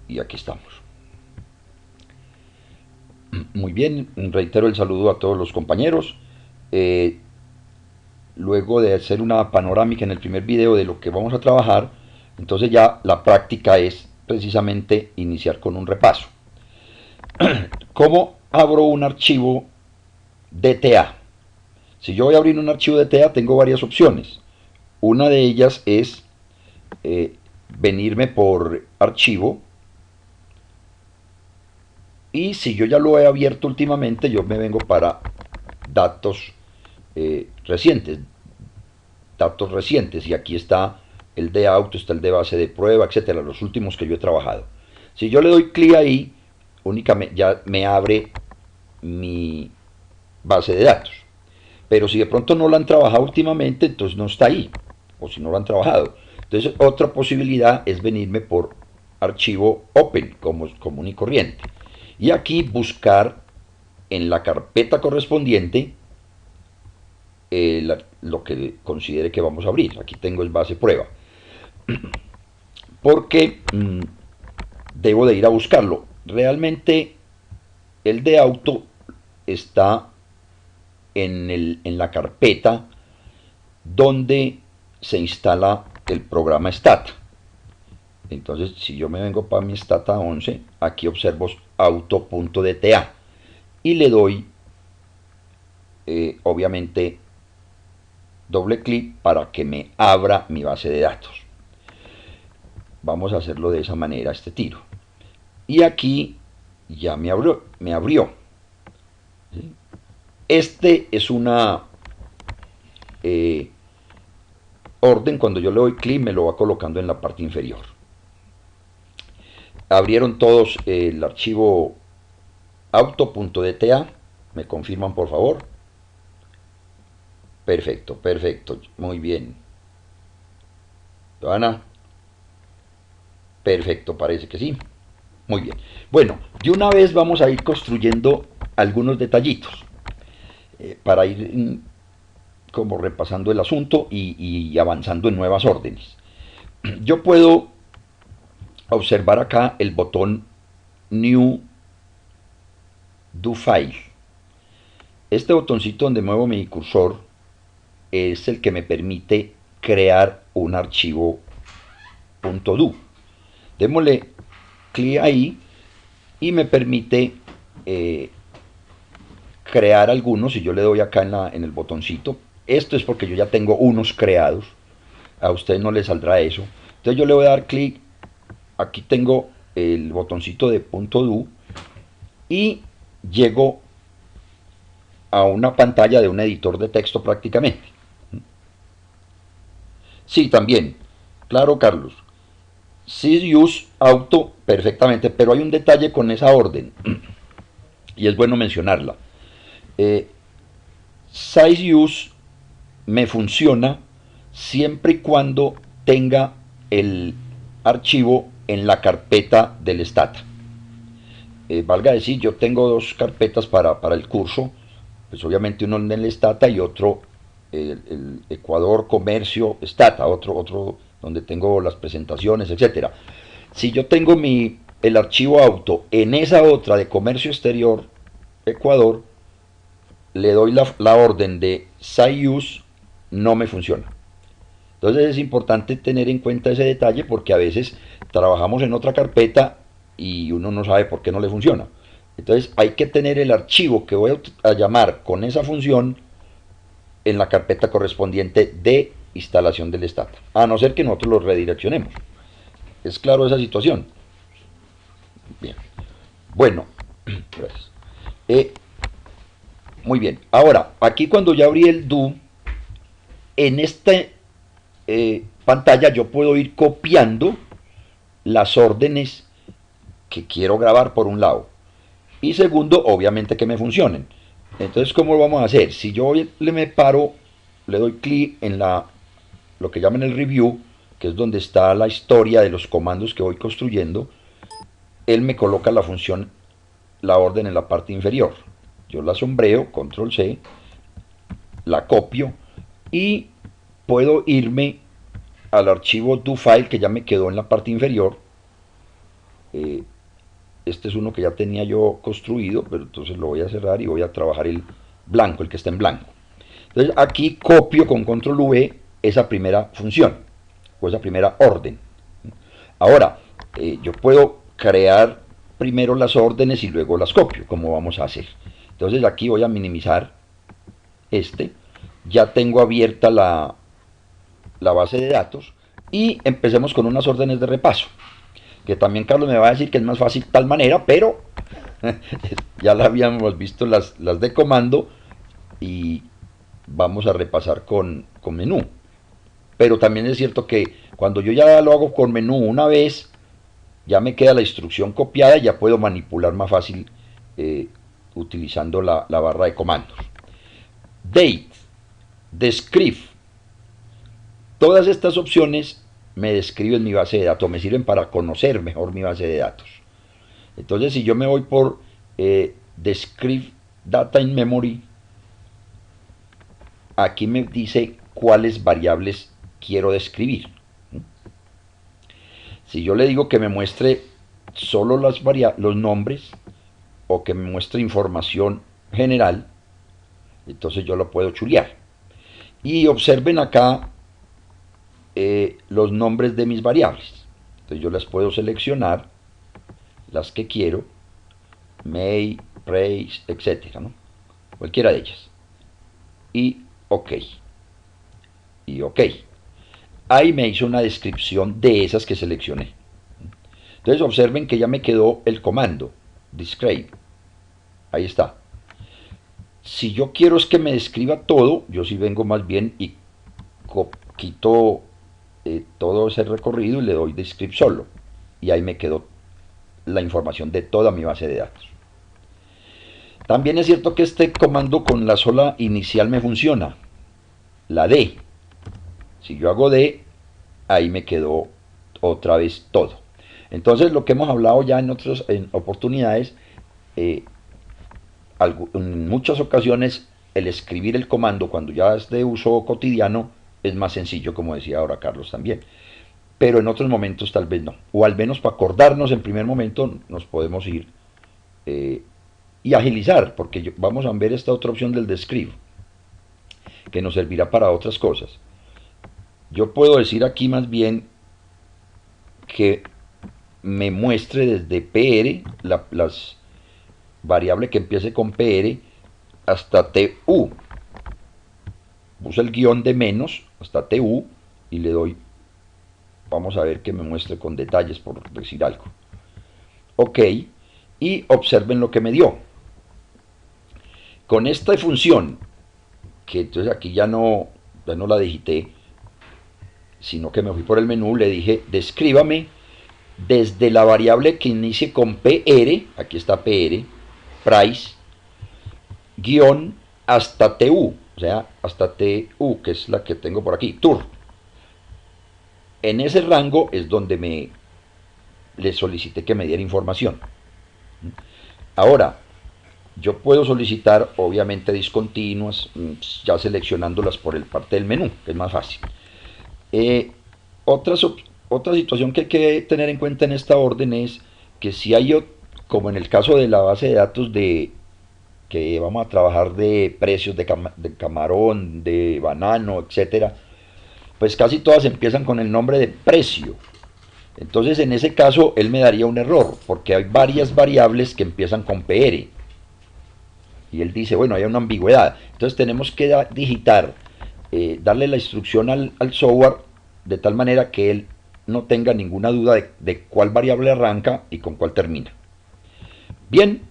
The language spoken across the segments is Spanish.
y aquí estamos. Muy bien, reitero el saludo a todos los compañeros. Eh, Luego de hacer una panorámica en el primer video de lo que vamos a trabajar, entonces ya la práctica es precisamente iniciar con un repaso. ¿Cómo abro un archivo DTA? Si yo voy a abrir un archivo DTA tengo varias opciones. Una de ellas es venirme por archivo, y si yo ya lo he abierto últimamente yo me vengo para datos recientes, y aquí está el de auto, está el de base de prueba, etcétera, los últimos que yo he trabajado. Si yo le doy clic ahí, únicamente ya me abre mi base de datos. Pero si de pronto no la han trabajado últimamente, entonces no está ahí, o si no lo han trabajado. Entonces otra posibilidad es venirme por archivo open, como común y corriente, y aquí buscar en la carpeta correspondiente lo que considere que vamos a abrir. Aquí tengo el base prueba, porque debo de ir a buscarlo. Realmente el de auto está en la carpeta donde se instala el programa Stata. Entonces, si yo me vengo para mi Stata 11, aquí observo auto.dta y le doy, obviamente, doble clic para que me abra mi base de datos. Vamos a hacerlo de esa manera, este tiro. Y aquí ya me abrió. ¿Sí? Este es una orden, cuando yo le doy clic me lo va colocando en la parte inferior. Abrieron todos el archivo auto.dta, me confirman por favor. Perfecto, perfecto, muy bien. Joana, perfecto, parece que sí. Muy bien. Bueno, de una vez vamos a ir construyendo algunos detallitos para ir como repasando el asunto y avanzando en nuevas órdenes. Yo puedo observar acá el botón New Do File. Este botoncito donde muevo mi cursor es el que me permite crear un archivo .do. Démosle clic ahí y me permite crear algunos. Si yo le doy acá en el botoncito, esto es porque yo ya tengo unos creados, a usted no le saldrá eso. Entonces yo le voy a dar clic, aquí tengo el botoncito de .do y llego a una pantalla de un editor de texto prácticamente. Sí, también, claro Carlos, sí use auto perfectamente, pero hay un detalle con esa orden y es bueno mencionarla. Size use me funciona siempre y cuando tenga el archivo en la carpeta del Stata. Valga decir, yo tengo dos carpetas para el curso, pues obviamente uno en el Stata y otro el Ecuador Comercio Stata, otro donde tengo las presentaciones, etcétera. Si yo tengo el archivo auto en esa otra de Comercio Exterior Ecuador, le doy la orden de Site Use, no me funciona. Entonces es importante tener en cuenta ese detalle porque a veces trabajamos en otra carpeta y uno no sabe por qué no le funciona. Entonces hay que tener el archivo que voy a llamar con esa función en la carpeta correspondiente de instalación del Stata, a no ser que nosotros lo redireccionemos. ¿Es claro esa situación? Bien. Bueno, gracias. Muy bien. Ahora, aquí cuando ya abrí el do, en esta pantalla yo puedo ir copiando las órdenes que quiero grabar por un lado. Y segundo, obviamente que me funcionen. Entonces, ¿cómo lo vamos a hacer? Si yo me paro, le doy clic en lo que llaman el review, que es donde está la historia de los comandos que voy construyendo, él me coloca la función, la orden en la parte inferior. Yo la sombreo, control C, la copio y puedo irme al archivo do file que ya me quedó en la parte inferior, Este es uno que ya tenía yo construido, pero entonces lo voy a cerrar y voy a trabajar el blanco, el que está en blanco. Entonces aquí copio con control V esa primera función o esa primera orden. Ahora, yo puedo crear primero las órdenes y luego las copio, como vamos a hacer. Entonces aquí voy a minimizar este. Ya tengo abierta la base de datos y empecemos con unas órdenes de repaso. Que también Carlos me va a decir que es más fácil de tal manera, pero ya la habíamos visto las de comando y vamos a repasar con menú. Pero también es cierto que cuando yo ya lo hago con menú una vez, ya me queda la instrucción copiada y ya puedo manipular más fácil utilizando la barra de comandos. Date, describe, todas estas opciones me describen mi base de datos, me sirven para conocer mejor mi base de datos. Entonces si yo me voy por describe data in memory, aquí me dice cuáles variables quiero describir. Si yo le digo que me muestre solo los nombres o que me muestre información general, entonces yo lo puedo chulear. Y observen acá los nombres de mis variables. Entonces yo las puedo seleccionar, las que quiero, may, praise, etcétera, ¿no? Cualquiera de ellas. Y OK. Y OK. Ahí me hizo una descripción de esas que seleccioné. Entonces observen que ya me quedó el comando describe. Ahí está. Si yo quiero es que me describa todo, yo sí vengo más bien y quito todo ese recorrido y le doy describe solo. Y ahí me quedó la información de toda mi base de datos. También es cierto que este comando con la sola inicial me funciona. La D. Si yo hago D, ahí me quedó otra vez todo. Entonces lo que hemos hablado ya en otras oportunidades, en muchas ocasiones el escribir el comando cuando ya es de uso cotidiano es más sencillo, como decía ahora Carlos también. Pero en otros momentos tal vez no. O al menos para acordarnos en primer momento nos podemos ir y agilizar, porque vamos a ver esta otra opción del describe, que nos servirá para otras cosas. Yo puedo decir aquí más bien que me muestre desde PR, las variables que empiece con PR, hasta TU. Puse el guión de menos hasta TU y le doy, vamos a ver que me muestre con detalles por decir algo. OK, y observen lo que me dio. Con esta función, que entonces aquí ya no la digité, sino que me fui por el menú, le dije descríbame desde la variable que inicie con PR, aquí está PR, price, guión hasta TU, o sea, hasta TU, que es la que tengo por aquí, tour. En ese rango es donde le solicité que me diera información. Ahora, yo puedo solicitar, obviamente, discontinuas, ya seleccionándolas por el parte del menú, que es más fácil. Otra situación que hay que tener en cuenta en esta orden es que si hay, como en el caso de la base de datos que vamos a trabajar de precios de camarón, de banano, etcétera, pues casi todas empiezan con el nombre de precio. Entonces en ese caso él me daría un error, porque hay varias variables que empiezan con PR. Y él dice, bueno, hay una ambigüedad. Entonces tenemos que digitar, darle la instrucción al software de tal manera que él no tenga ninguna duda de cuál variable arranca y con cuál termina. Bien,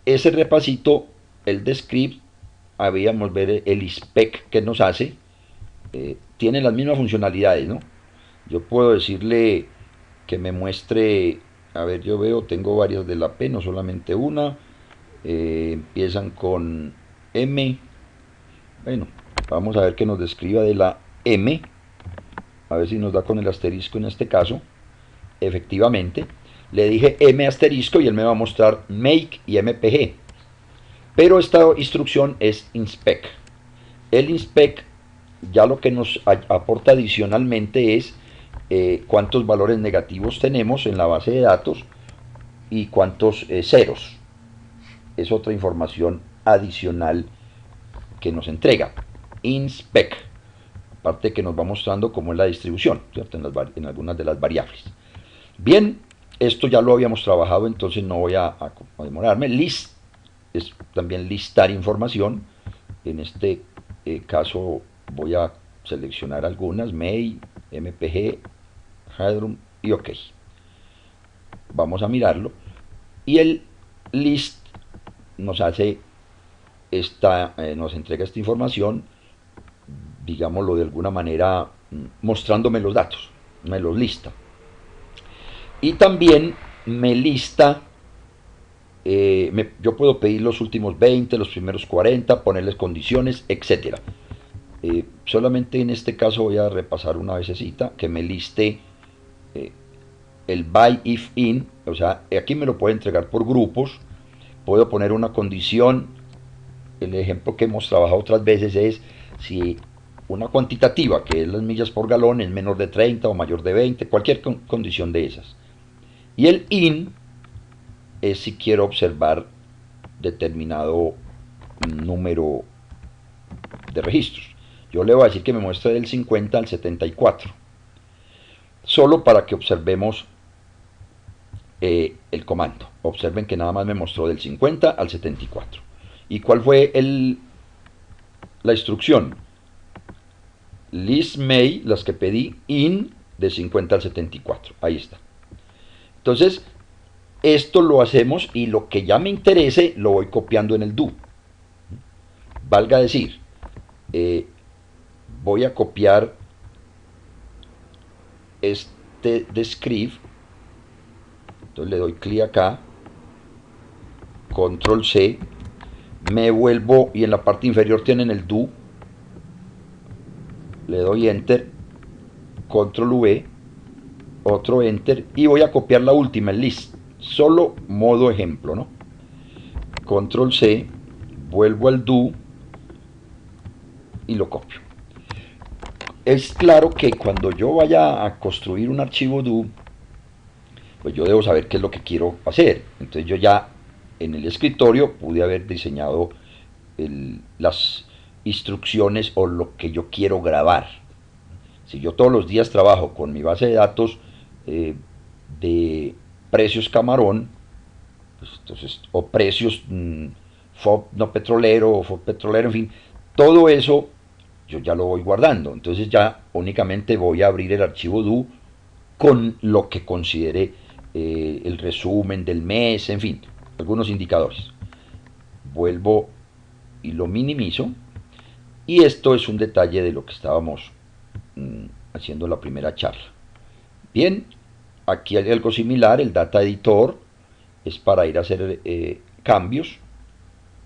ese repasito, el describe, habíamos ver el inspect que nos hace, tiene las mismas funcionalidades, ¿no? Yo puedo decirle que me muestre, a ver, yo veo, tengo varias de la P, no solamente una, empiezan con M, bueno, vamos a ver que nos describa de la M, a ver si nos da con el asterisco en este caso. Efectivamente, le dije M asterisco y él me va a mostrar make y mpg, pero esta instrucción es inspect. El inspect ya lo que nos aporta adicionalmente es cuántos valores negativos tenemos en la base de datos y cuántos ceros. Es otra información adicional que nos entrega inspec, aparte que nos va mostrando cómo es la distribución, ¿cierto? En algunas de las variables. Bien, esto ya lo habíamos trabajado, entonces no voy a demorarme. List es también listar información. En este caso voy a seleccionar algunas: May, MPG, Hadron y OK. Vamos a mirarlo. Y el list nos hace nos entrega esta información, digámoslo de alguna manera, mostrándome los datos, me los lista. Y también me lista, yo puedo pedir los últimos 20, los primeros 40, ponerles condiciones, etc. Solamente en este caso voy a repasar una vecesita que me liste el by if in, o sea, aquí me lo puede entregar por grupos. Puedo poner una condición. El ejemplo que hemos trabajado otras veces es si una cuantitativa, que es las millas por galón, es menor de 30 o mayor de 20, cualquier condición de esas. Y el in es si quiero observar determinado número de registros. Yo le voy a decir que me muestre del 50 al 74, solo para que observemos el comando. Observen que nada más me mostró del 50 al 74. ¿Y cuál fue la instrucción? List May, las que pedí, in de 50 al 74. Ahí está. Entonces, esto lo hacemos y lo que ya me interese lo voy copiando en el do. Valga decir, voy a copiar este describe. Entonces le doy clic acá, control C, me vuelvo y en la parte inferior tienen el do, le doy enter, control V, otro enter y voy a copiar la última, el list, solo modo ejemplo, ¿no? Control C, vuelvo al do y lo copio. Es claro que cuando yo vaya a construir un archivo do, pues yo debo saber qué es lo que quiero hacer. Entonces yo ya en el escritorio pude haber diseñado las instrucciones o lo que yo quiero grabar. Si yo todos los días trabajo con mi base de datos de precios camarón, pues entonces, o precios FOB no petrolero, o FOB petrolero, en fin, todo eso yo ya lo voy guardando. Entonces ya únicamente voy a abrir el archivo do con lo que considere el resumen del mes, en fin, algunos indicadores. Vuelvo y lo minimizo. Y esto es un detalle de lo que estábamos haciendo en la primera charla. Bien, aquí hay algo similar, el Data Editor es para ir a hacer cambios,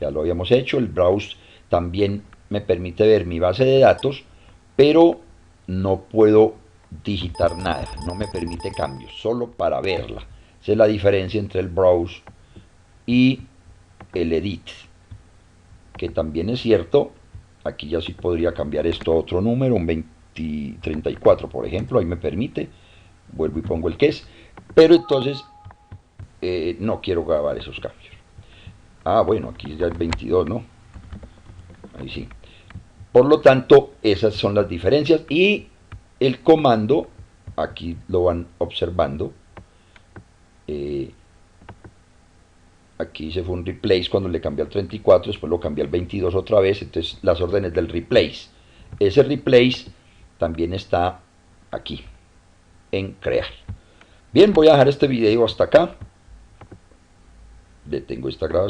ya lo habíamos hecho. El Browse también me permite ver mi base de datos, pero no puedo digitar nada, no me permite cambios, solo para verla. Esa es la diferencia entre el Browse y el Edit, que también es cierto. Aquí ya sí podría cambiar esto a otro número, un 34 por ejemplo, ahí me permite, vuelvo y pongo el que es, pero entonces no quiero grabar esos cambios. Ah, bueno, aquí ya es 22, ¿no? Ahí sí. Por lo tanto, esas son las diferencias y el comando, aquí lo van observando, aquí se fue un replace cuando le cambié al 34, después lo cambié al 22 otra vez, entonces las órdenes del replace. Ese replace también está aquí, en crear. Bien, voy a dejar este video hasta acá. Detengo esta grabación.